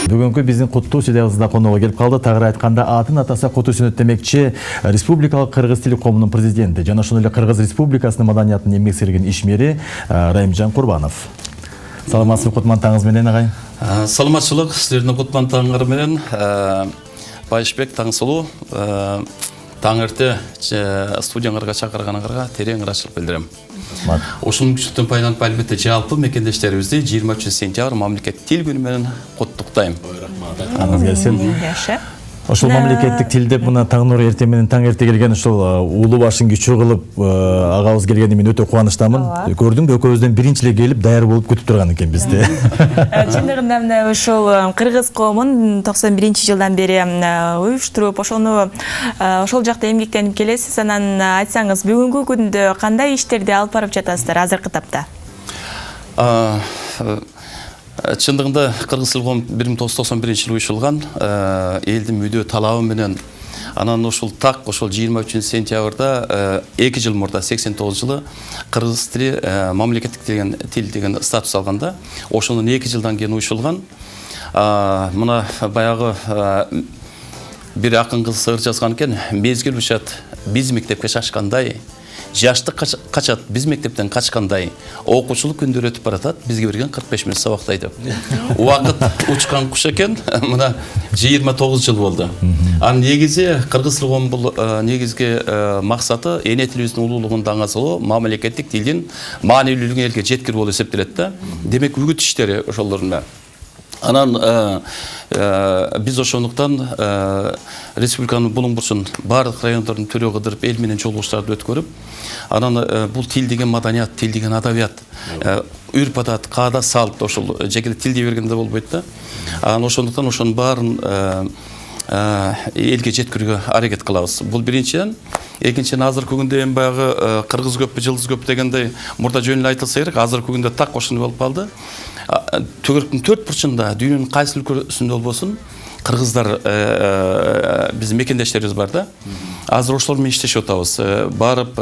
Бүгүнкү биздин куттуу студиябызда коного келип калды. Тагыраак айтканда атын атаса куту сүнөттөмекчи Республикалык Кыргыз тили коомунун президенти жана ошондой эле Кыргыз Республикасынын маданиятын эмгек сиңирген ишмери Райымжан Курбанов. Саламатсызбы, кутман таңыңыз менен агай? Саламатчылык, силердин кутман таңыңар менен Байышбек Таңсулуу таңерте студияңарга чакырганыңарга терең ырайчылык билдирем. Ушунун күчтөн пайдаланып албетте жалпы мекендештерибизди 23 сентябрь мамлекеттик тил күнү менен куттуктайм. Аңыз келсин. Ошол мамлекеттик тилде мына Таңнур эртең менен таң эрте келген ошол улуу башын күчү кылып агабыз келгени мен өтө кубанычтамын. Көрдүм, экөөбүздөн биринчи эле келип даяр болуп күтүп турган экен бизди. Чындыгында мына ошол кыргыз коомун 91-жылдан бери уюштуруп, ошол жакта эмгектенип келесиз. Анан айтсаңыз, бүгүнкү күндө кандай иштерди алып барып жатасыздар азыркы тапта? Чындыгында Кыргыз тил коому 1991-жылы уюштурулган, элдин мүдө талабы менен анан ошол 23 сентябрда 2 жыл мурда 89-жылы кыргыз тили мамлекеттик тил деген статус алганда, ошонун 2 жылдан кийин уюштурулган. Мына баягы бир акын кыз ыр жазган экен, мезгил учат биз мектепке шашкандай, жаштык качат биз мектептен качкандай, окуучулук күндөр өтүп баратат, бизге берген 45 мүнөт сабактай деп. Убакыт учкан куш экен, мына 29 жыл болду. Анын негизи кыргыз тил коомунун бул негизги максаты эне тилибиздин улуулугун даңазалоо, мамлекеттик тилдин маанилүүлүгүн элге жеткирүү болуп эсептелет да. Демек үгүт иштери ошолордун. Анан биз ошондуктан республиканын булуң бурчун бардык райондордун төрө кыдырып эл менен жолугуштарды өткөрүп, анан бул тил деген маданият, тил деген адабият, үрп адат, каада салт ошол жеке тил дей бергенде болбойт да. Анан ошондуктан ошонун баарын элге жеткирүүгө аракет кылабыз. Бул биринчиден. Экинчиден азыркы күндө эми баягы кыргыз көппү, жылдыз көп дегендей мурда жөн эле айтылса керек, азыркы күндө так ошондой болуп калды. Төгөрүктүн 4 бурчунда дүйнөнүн кайсы өлкөсүндө болбосун кыргыздар биз мекендештерибиз бар да. Азыр ошолор менен иштешип атабыз. Барып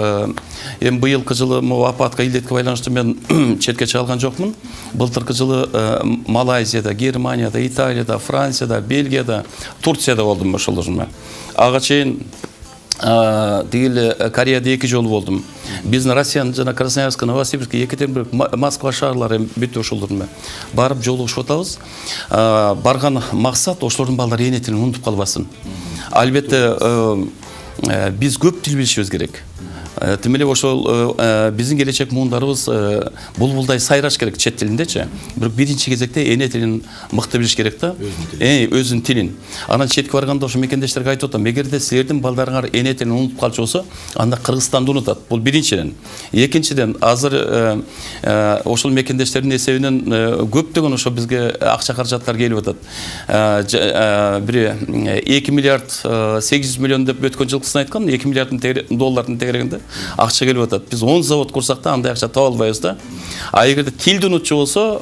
эми быйылкы жылы апатка илдетке байланыштуу мен четке чыгалган жокмун. Былтыркы жылы Малайзияда, Германияда, Италияда, Францияда, Бельгияда, Турцияда болдум ошолордун. Ага чейин дегеле Кореяда 2 жолу болдум. Биздин Россиянын жана Красноярск, Новосибирск, Екатеринбург, Москва шаарлары бүт ошолордун барып жолугушуп атабыз. Барган максат ошолордун балдары эне тилин унутуп калбасын. Албетте биз көп тил билишибиз керек. Тим эле ошол биздин келечек муундарыбыз булбулдай сайраш керек чет тилиндечи. Бирок биринчи кезекте эне тилин мыкты билиш керек да. Өзүнүн тилин. Анан четке барганда ошо мекендештерге айтып атам, эгерде силердин балдарыңар эне тилин унутуп калчу болсо, анда Кыргызстанды унутат. Бул биринчиден. Экинчиден, азыр ошол мекендештердин эсебинен көптөгөн ошо бизге акча каражаттар келип атат. 2 миллиард 800 миллион деп өткөн жылкысын айткан, 2 миллиард доллардын тегерегинде акча келип атат. Биз 10 завод курсак да андай акча таба албайбыз да. А эгерде тилди унутчу болсо,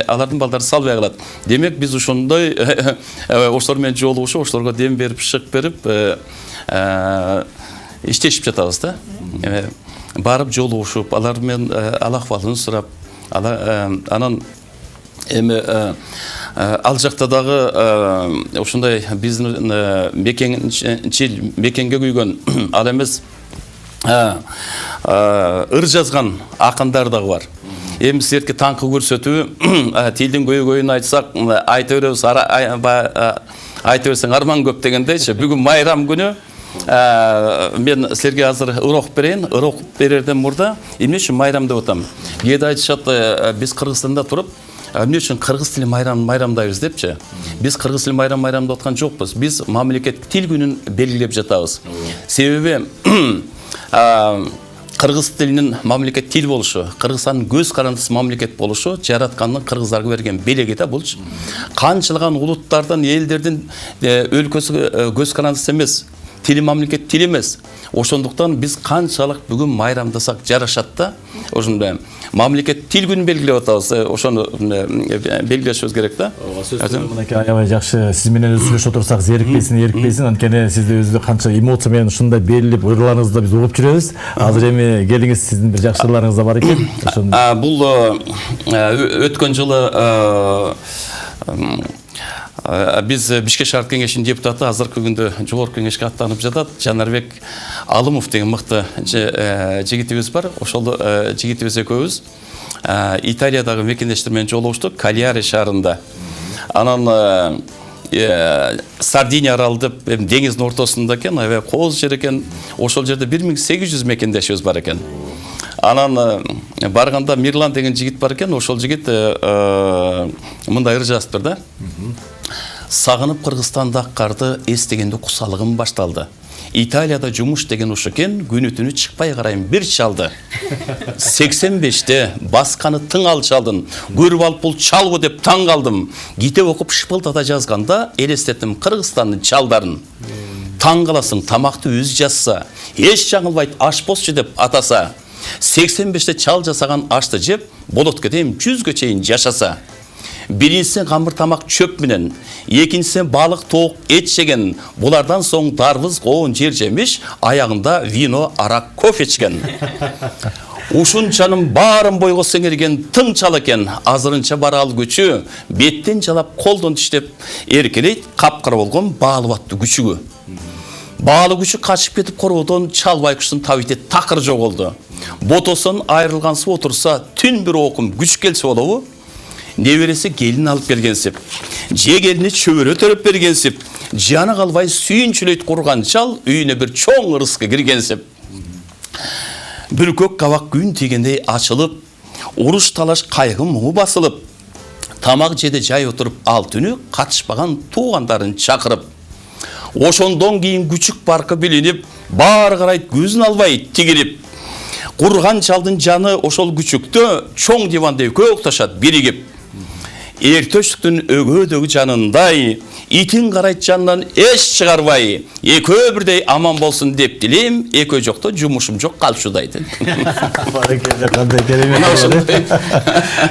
алардын балдары салбай калат. Демек биз ошондой ошолор менен жолугушуп, ошолорго дем берип, шык берип иштешип жатабыз да. Барып жолугушуп, алар менен ал акыбалын сурап, анан эми ал жакта дагы ошондой биздин мекенге күйгөн ал эмес ыр жазган акындар дагы бар. Эми силерге таңкы көрсөтүү, тилдин көйгөйүн айтсак, айта берсең арман көп дегендейчи. Бүгүн майрам күнү. Мен силерге азыр ыр окуп берейин. Ыр окуп берерден мурда эмне үчүн майрам деп атам? Кээде айтышат, биз Кыргызстанда туруп, эмне үчүн кыргыз тили майрамдайбыз депчи. Биз кыргыз тили майрамдап аткан жокпуз. Биз мамлекеттик тил күнүн белгилеп жатабыз. Себеби кыргыз тилинин мамлекет тил болушу, Кыргызстандын көз карандысы мамлекет болушу жараткандын кыргыздарга берген белеги да булчу. Канчалаган улуттардан, элдердин өлкөсү көз карандысы эмес, тили мамлекет тил эмес. Ошондуктан биз канчалык бүгүн майрамдасак жарашат да. Ошондой мамлекет тил күнүн белгилеп атабыз. Ошону белгилешибиз керек да. Мынакей аябай жакшы. Сиз менен сүйлөшүп отурсак зерикпейсин, анткени сизде өзү канча эмоция менен ушундай берилип, ырларыңызды биз угуп жүрөбүз. Азыр эми келиңиз, сиздин бир жакшы ырларыңыз да бар экен. Бул өткөн жылы Биз Бишкек шаардык кеңешинин депутаты азыркы күндө жогорку кеңешке аттанып жатат. Жанарбек Алымов деген мыкты жигитибиз бар. Ошол жигитибиз экөөбүз Италиядагы мекендештер менен жолугуштук Кальяре шаарында. Анан Сардиния аралы деп деңиздин ортосунда экен, аябай кооз жер экен. Ошол жерде 1800 мекендешибиз бар экен. Анан барганда Мирлан деген жигит бар экен. Ошол жигит мындай ыр жазыптыр да. Сагынып Кыргызстандагы карды эстегенде кусалыгым башталды. Италияда жумуш деген уш экен, күнү түнү чыкпай карайм бир чалды. 85-те басканы тың алчалдын. Көрүп алып бул чалбы деп таң калдым. Китеп окуп шпылтата жазганда элестеттим Кыргызстандын чалдарын. Таң каласың, тамакты өзү жазса, эч жаңылбайт ашпозчу деп атаса. 85-те чал жасаган ашты жеп, болот кетем 100гө чейин жашаса. Биринчиси камыр тамак чөп менен, экинчиси балык, тоок, эт жеген, булардан соң дарбыз, коон жер жемиш, аягында вино, арак, кофе ичкен. Ушунчанын баарын бойго сеңирген тың чал экен, азырынча барал күчү, беттен жалап, колдон тиштеп, эркелейт, капкара болгон баалыбаттуу күчүгү. Баалы күчү качып кетип короодон чал байкуштун табите такыр жоголду. Ботосон айрылгансып отурса, түн бир окум күч келсе болобу? Небересі келін алып бергенсіп, же келіні чөбөрө төрөп бергенсіп, жаны қалбай сүйіншілейт құрған чал үйіне бір чоң ырысқы кіргенсіп. Бір көк кавак күн тегендей açылып, уруш талаш қайғы мұңы басылып, тамақ жеде жай отырып ал түні қатышпаған туғандарын чақырып. Ошондон кийин күчүк баркы билинип, бар карайт көзүн албай тигирип. Курган чалдын жаны ошол күчүктө чоң дивандай көк ташат биригип. Эртөштүктүн өгөөдөгү жанындай, итин карайт жанынан эч чыгарбай, экөө бирдей аман болсун деп тилейм, экөө жокто жумушум жок калчудай дейт. Баракелде, кандай керемет.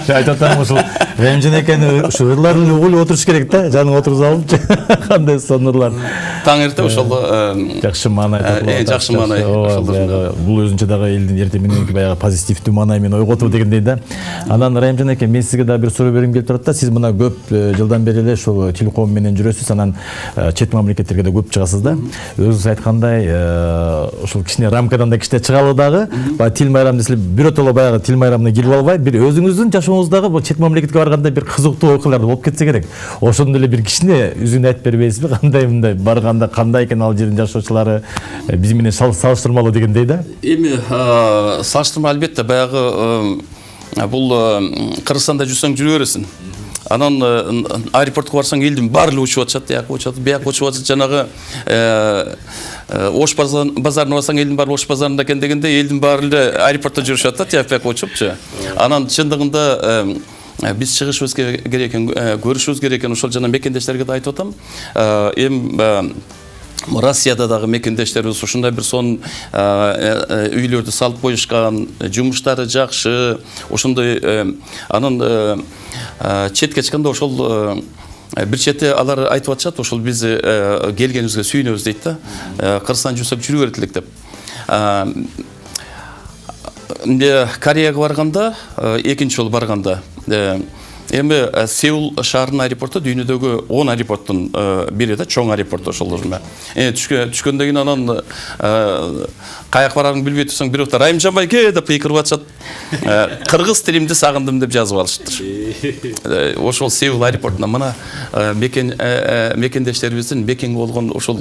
Айтатам ушул Ремжин экен ушу ырларын угулуп отуруш керек да, жаның отургузуп алып, кандай сонурлар. Таң эрте ошол жакшы маанай айтылат. Жакшы маанай. Бул өзүнчө дагы элдин эртең менен баягы позитивдүү маанай менен ойготуу дегендей да. Анан Ремжин экен, мен сизге да бир суроо бергим келип турат да. Сиз мына көп жылдан бери эле ушул телеком менен жүрөсүз, анан чет мамлекеттерге да көп чыгасыз да. Өзүңүз айткандай, ушул кичине рамкадан да кичине чыгалы дагы, баягы тил майрам десе биротоло баягы тил майрамына кирип албай, бир өзүңүздүн жашооңуздагы бул чет мамлекетке барганда бир кызыктуу окуялар болуп кетсе керек. Ошондо эле бир кичине үзүн айтып бербейсизби? Кандай мындай барганда кандай экен ал жердин жашоочулары биз менен салыштырмалуу дегендей да? Эми салыштырма албетте баягы бул Кыргызстанда жүрсөң жүрө бересиң. Анан аэропортко барсаң элдин баары учуп атышат, бияк учуп атышат, жанагы Ош базарына барсаң элдин баары Ош базарында экен дегенде элдин баары эле аэропортто жүрүшөт да, тияк учупчу. Анан чындыгында биз чыгышыбыз керек экен, көрүшүбүз керек экен, ошол жана мекендештерге да айтып атам. Россияда дагы мекендештерибиз ушундай бир сон үйлөрдү салып коюшкан, жумуштары жакшы, ошондой анан четке чыкканда ошол бир четте алар айтып атышат, ошол биз келгенибизге сүйүнөбүз дейт да. Кыргызстан жүрсөк жүрө берет элек деп. Кореяга барганда, экинчи жолу барганда, эми Сеул шаарынын аэропорту дүйнөдөгү 10 аэропорттун бири да, чоң аэропорт ошолор. Түшкөндөн кийин анан каяк барарын билбей турсаң, бирөөтөр Райымжан байке деп кыйкырып атышат. Кыргыз тилимди сагындым деп жазып алыштыр. Ошол Сеул аэропортуна мына мекендештерибиздин мекенге болгон ошол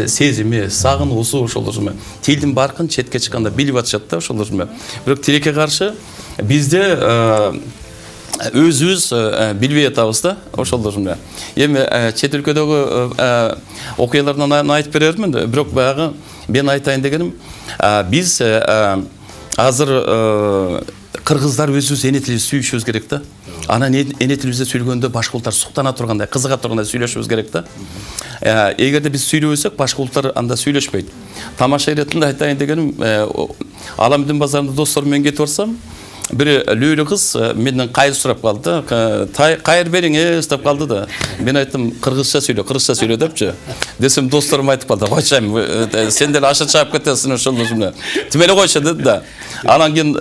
сезими, сагынуусу ошолор тилдин баркын четке чыкканда билип атышат да ошолор. Бирок тилекке каршы бизде өзүбүз билбей атабыз да ошолор. Эми чет өлкөдөгү окуялардан айтып берермин, бирок баягы мен айтайын дегеним, биз азыр кыргыздар өзүбүз эне тилибизди сүйүшүбүз керек да. Анан эне тилибизде сүйлөгөндө башка улуттар суктана тургандай, кызыга тургандай сүйлөшүбүз керек да. Эгерде биз сүйлөбөсөк, башка улуттар анда сүйлөшпөйт. Тамаша иретинде айтайын дегеним, Аламдин базарында досторум менен кетип барсам, бир лүйлүү кыз менден кайыр сурап калды. Кайыр бериңиз деп калды да. Мен айттым, кыргызча сүйлө депчи. Десем, досторум айтып калды. Койчайм, сен деле аша чаап кетесиң ошол өзүмө. Тимеле койчу деди да. Анан кийин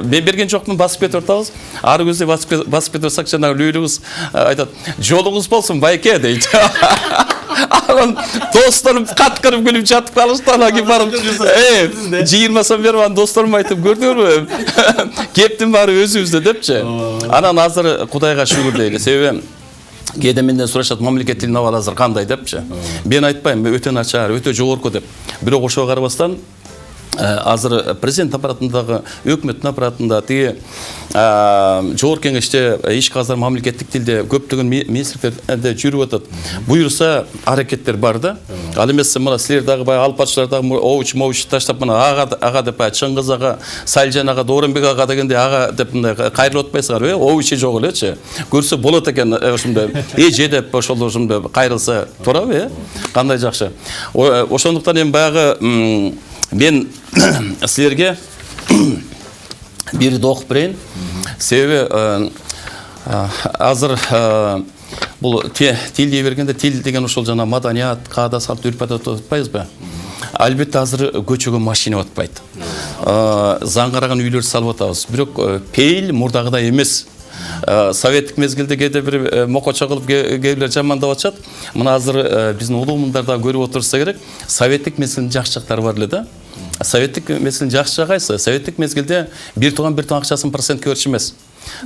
мен берген жокмун, басып кетип атабыз. Ары көздөй басып кетип атсак, жанагы лүйлүү кыз айтат, жолуңуз болсун байке дейт. Анан досторум каткырып күлүп жатып калышты. Анан кийин барып, жыйырма сом берип анан досторума айтып, көрдүңөрбү? Кептин баары өзүбүздө депчи. Анан азыр Кудайга шүгүр дейли. Себеби кээде менден сурашат, мамлекет тилин абал азыр кандай депчи. Мен айтпайм, өтө начар, өтө жогорку деп. Бирок ошого карабастан азыр президент аппаратындагы, өкмөттүн аппаратында, тиги жогорку кеңеште иш казар мамлекеттик тилде көптөгөн министрликтерде жүрүп атат. Буйруса аракеттер бар да. Ал эмес мына силер дагы баягы алып барчылар дагы оуч таштап мына ага деп Чыңгыз ага, Сайлжан ага, Дооронбек ага дегенде ага деп мындай кайрылып атпайсыңарбы? Оучу жок элечи. Көрсө болот экен ошондой. Эже деп ошол ошондой кайрылса турабы, кандай жакшы. Ошондуктан эми баягы мен силерге бирди окуп берейин. Себеби азыр бул тил дей бергенде, тил деген ошол жана маданият, каада салт, үрп адат атпайбызбы? Албетте азыр көчөгө машина атпайт. Заң караган үйлөр салып атабыз. Бирок пейил мурдагыдай эмес. Советтик мезгилде кээде бир мокочо кылып кээбилер жамандап атышат. Мына азыр биздин улуу мундарда көрүп отурса керек, советтик мезгилдин жакшы жактары бар эле да. Советтик мезгилдин жакшы жагы кайсы? Советтик мезгилде бир туган акчасын процентке берчү эмес.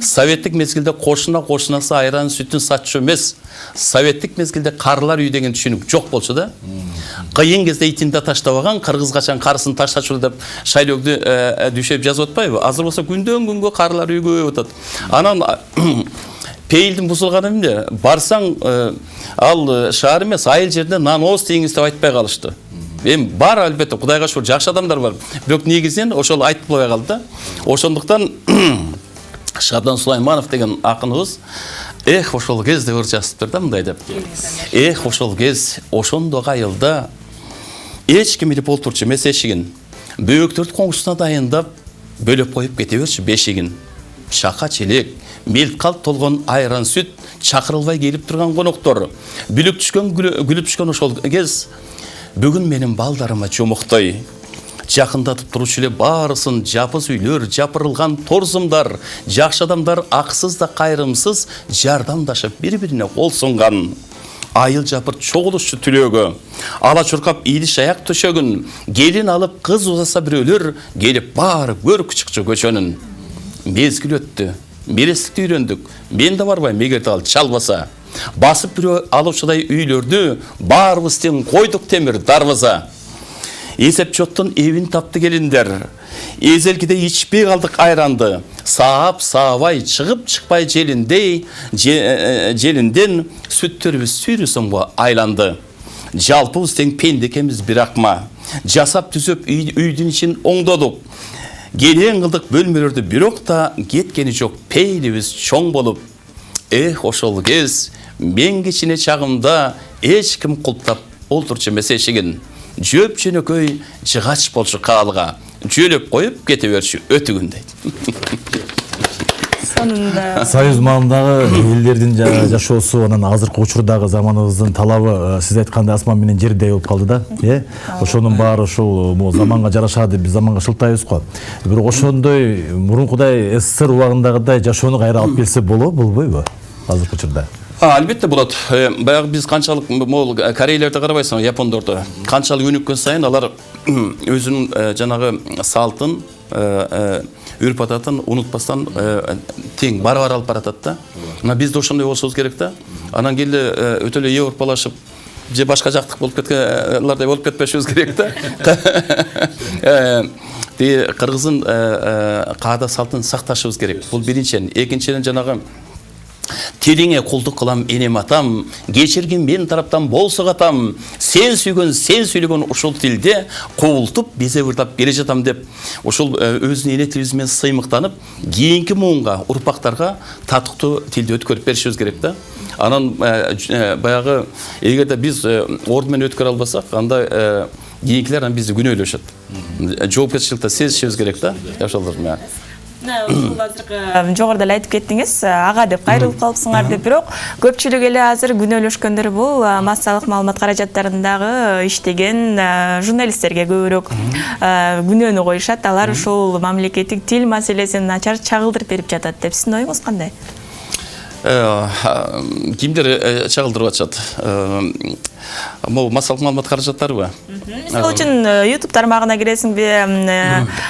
Советтик мезгилде кошунасы айран сүтүн сатчу эмес. Советтик мезгилде карылар үй деген түшүнүк жок болчу да. Кыйын кезде итинде таштабаган, кыргыз качан карысын таштачу деп шайлөктү дүшөп жазып атпайбы? Азыр болсо күндөн күнгө карылар үй көбөйүп атат. Анан пейилдин бузулганы эмне? Барсаң ал шаар эмес, айыл жерде нан ооз тийиңиз деп айтпай калышты. Эми бар албетте, Кудайга шүгүр, жакшы адамдар бар. Бирок негизинен ошол айтылбай калды да. Ошондуктан Шабдан Сулайманов деген акыныбыз ошол кез деп жазыптыр да мындай деп. Ошол кез, ошондо айылда эч ким илип олтурчу эмес эшигин. Бөөктөрдү коңгусуна дайындап, бөлөп коюп кете берчү бешигин. Шака челек, мелт калт толгон айран сүт, чакырылбай келип турган коноктор. Бүлүк түшкөн, күлүп түшкөн ошол кез бүгүн менин балдарыма жомоктой. Жакындатып турчу эле баарысын жапыз үйлөр, жапырылган торзумдар, жакшы адамдар аксыз да кайрымсыз жардамдашып бири-бирине кол сунган. Айыл жапыр чогулушчу түлөгө, ала чуркап ийдиш аяк төшөгүн, келин алып кыз узаса бирөөлөр, келип баары көрүк чыкчу көчөнүн. Мезгил өттү, мерестикти үйрөндүк, мен да барбайм эгерде ал чалбаса. Басып бирөө алуучудай үйлөрдү, баарыбыз тең койдук темир дарбаза. Есеп чоттун эвин тапты келиндер. Эзелкиде ичпей калдык айранды. Саап, саабай, чыгып-чыкпай желинден сүттөрүбүз сүйрү сомго айланды. Жалпыбыз тең пендекемиз бир акма. Жасап түзөп үйдүн ичин оңдодук. Келен кылдык бөлмөлөрдү бирок да кеткени жок пейлибиз чоң болуп. Ошол кез мен кичине чагымда эч ким кулптап олтурчу эмес эшигин. Жөп жөнөкөй жыгач болчу каалга, жөлөп коюп кете берчү өтүгүн дейт. Союз маалындагы элдердин жашоосу, анан азыркы учурдагы заманыбыздын талабы сиз айткандай асман менен жердей болуп калды да, ошонун баары ушул заманга жарашады, биз заманга шылтайбыз го. Бирок ошондой мурункудай СССР убагындагыдай жашоону кайра алып келсе болбойбу азыркы учурда? Албетте болот. Баягы биз канчалык могул корейлерди карабайсың, япондорду. Канчалык өнүккөн сайын алар өзүнүн жанагы салтын, үрп адатын унутпастан тең бар-бар алып баратат да. Мына бизде ошондой болушубуз керек да. Анан келе өтө эле европалашып, же башка жактык болуп кеткенлардай болуп кетпешибиз керек да. Кыргыздын каада салтын сакташыбыз керек. Бул биринчиден, экинчиден жанагы Телиңе кулдук кылам энем атам, кечиргин мен тараптан болсо атам, сен сүйгөн, сен сүйлөгөн ушул тилде кубултуп, бизе ырдап бере жатам деп, ушул өзүнүн эне тилибиз менен сыймыктанып, кийинки муунга, урпактарга татыктуу тилди өткөрүп беришибиз керек да. Анан баягы эгерде биз орду менен өткөрө албасак, анда кийинкилер бизди күнөөлөшөт. Жоопкерчиликти сезишибиз керек да, жашоолор менен. Ушул азыркы жогоруда эле айтып кеттиңиз, ага деп кайрылып калыпсыңар деп, бирок көпчүлүк эле азыр күнөөлөшкөндөр бул массалык маалымат каражаттарындагы иштеген журналисттерге көбүрөөк күнөөнү коюшат. Алар ушул мамлекеттик тил маселесин начар чагылдырып берип жатат деп. Сиздин оюңуз кандай? Кимдер чагылдырып атышат? Могу массалык маалымат каражаттарыбы? Мисалы үчүн YouTube тармагына киресиңби,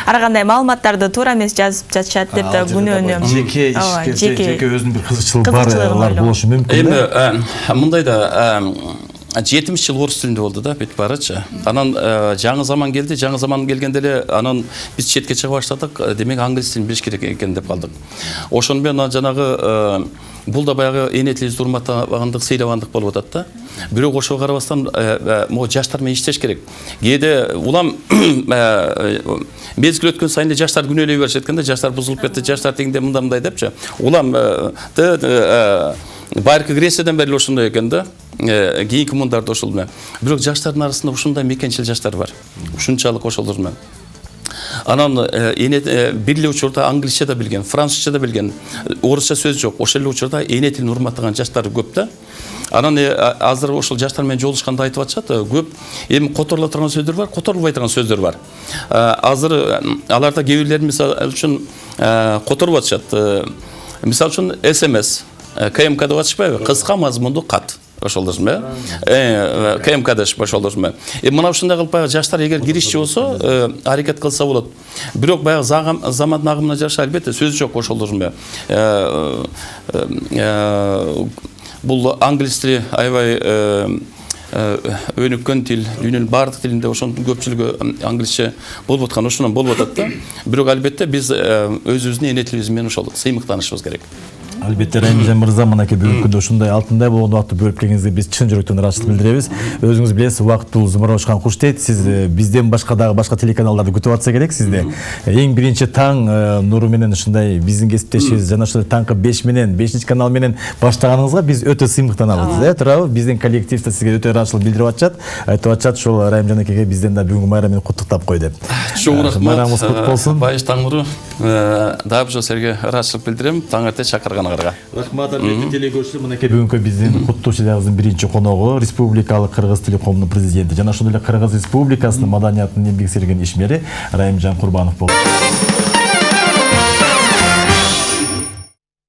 ар кандай маалыматтарды туура эмес жазып жатышат деп да күнөөнү. Жеке өзүнүн бир кызыкчылыгы бар болушу мүмкүн. Эми мындай да 70 жыл орыс тилинде болду да, бүт барычы. Анан жаңы заман келди, жаңы заман келгенде эле анан биз четке чыга баштадык, демек англис тилин билиш керек экен деп калдык. Ошону менен жанагы бул да баягы эне тилибизди урматтабагандык, сыйлабагандык болуп атат да. Бирок ошого карабастан могу жаштар менен иштеш керек. Кээде улам мезгил өткөн сайын жаштар күнөөлөй беришет экен да, жаштар бузулуп кетти, жаштар тегинде мындай депчи. Улам байыркы Грециядан бери ошондой экен да. Кийинки мундарда ошол менен. Бирок жаштардын арасында ушундай мекенчил жаштар бар. Ушунчалык ошолор менен. Анан бир эле учурда англисче да билген, французча да билген, орусча сөз жок. Ошол эле учурда эне тилин урматтаган жаштар көп да. Анан азыр ошол жаштар менен жолугушканда айтып атышат, көп эми которула турган сөздөр бар, которулбай турган сөздөр бар. Азыр аларда кээ бирлери мисалы үчүн которуп атышат. Мисалы үчүн SMS, КМК деп атышпайбы? Кыска мазмундуу кат. Ошолдорсуң КМК деп ошолдорсуң. Мына ушундай кылып баягы жаштар эгер киришчи болсо, аракет кылса болот. Бирок баягы замандын агымына жараша албетте сөз жок ошолдорсуң. Бул англис тили аябай өнүккөн тил, дүйнөнүн баардык тилинде ошонун көпчүлүгү англисче болуп аткан, ошондон болуп атат да. Бирок албетте биз өзүбүздүн эне тилибиз менен ошол сыймыктанышыбыз керек. Албетте Райымжан мырза, мынакей бүгүнкү күндө ушундай алтындай болгон убакытты бөлүп келгениңизге биз чын жүрөктөн ыраазычылык билдиребиз. Өзүңүз билесиз, убакыт бул зымырап учкан куш дейт. Сиз бизден башка дагы башка телеканалдарды күтүп атса керек сизди. Эң биринчи таң нуру менен ушундай биздин кесиптешибиз жана ушундай таңкы 5 менен 5-чи канал менен баштаганыңызга биз өтө сыймыктанабыз. Туурабы? Биздин коллектив да сизге өтө ыраазычылык билдирип атышат. Айтып атышат, ушул Райымжан акеге бизден да бүгүнкү майрам менен куттуктап кой деп. Чоң рахмат. Майрамыңыз куттук болсун. Байыш таңыру. Дагы бир сизге ыраазычылык билдирем. Таң эрте чакырганыңарга. Рахмат, албетте телекөрүүчүлөр, мынакей бүгүнкү биздин куттуу чыдагыбыздын биринчи коногу Республикалык Кыргыз тили коомунун президенти жана ошондой эле Кыргыз Республикасынын маданиятынын эмгек сиңирген ишмери Райымжан Курбанов болду.